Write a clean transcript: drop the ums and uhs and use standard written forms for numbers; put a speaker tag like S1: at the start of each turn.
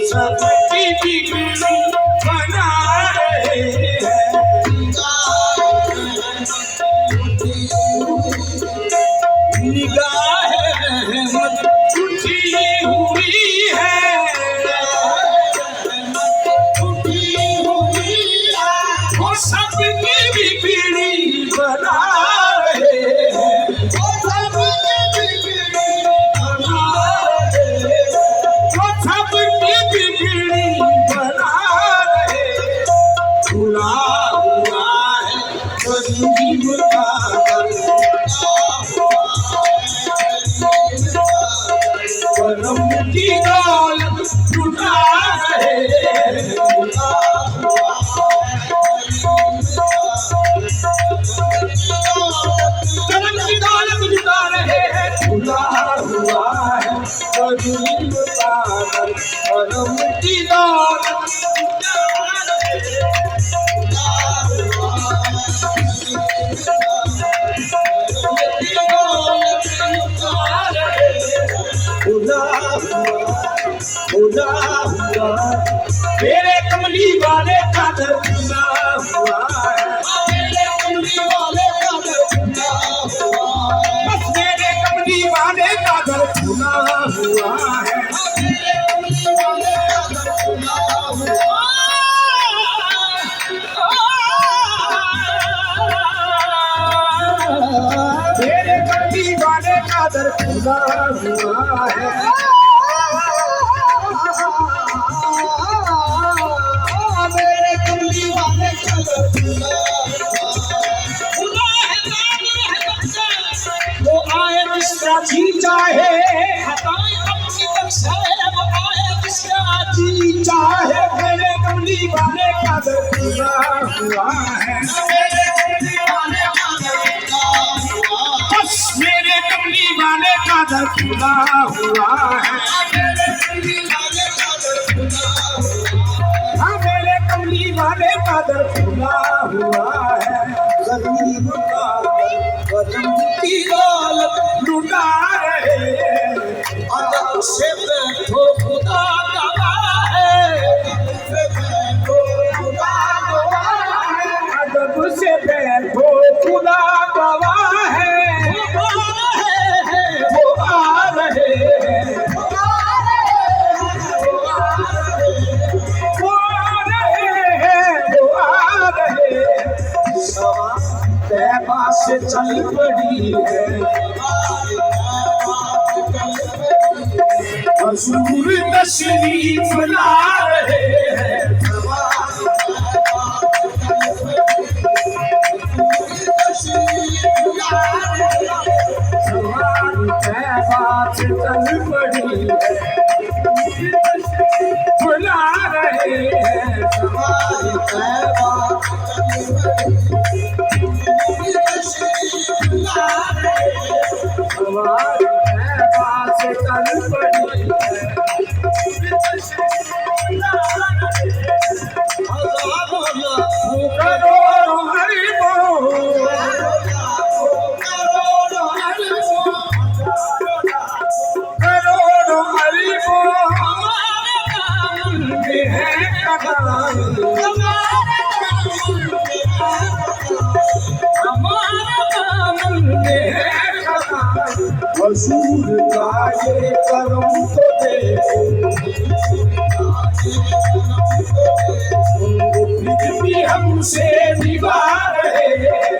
S1: सबकी बिगड़ी बना रहे हैं। निगाह रहमत उठी हुई है, वो सबकी बिगड़ी बना रहे हैं। करम की दौलत लुटा रहे हैं। करम की दौलत लुटा रहे हैं। खुला हुआ है करीम पागल, करम की दौलत लुटा रहे हैं। खुदा हुआ मेरे कमली वाले का दर खुदा हुआ है। मेरे कमली वाले का दर खुदा हुआ, बस मेरे कमली वाले का दर खुदा हुआ है। मेरे कमली वाले का दर खुदा हुआ, मेरे कमली वाले का दर खुदा हुआ है। वो आए जिसका जी चाहे, अपनी बख्शे, वो आए जिसका जी चाहे। मेरे कमली वाले का दर खुदा हुआ है। मेरे कमली वाले का दर खुदा हुआ, बस मेरे कमली वाले का दर खुदा हुआ है। मेरे कमली वाले का दर खुदा हुआ, हाँ मेरे कमली वाले का दर खुदा हुआ है। गरीब का करम की दौलत लुटा रहे हैं। अदब से बैठो खुदा गवाह है, अदब से बैठो खुदा गवाह है। वो आ रहे हैं, वो आ रहे हैं। तैबा से चल पड़ी है, हजूर तशरीफ ला रहे हैं। तैबा से चल पड़ी है, बुला रहे हैं। तैबा हमारी तैबा से चल पड़ी है। करोड़ों हरिबों, करोड़ों हरिबों है कदम, हजूर का ये करम तो देखो, फिर भी हमसे निभा रहे हैं।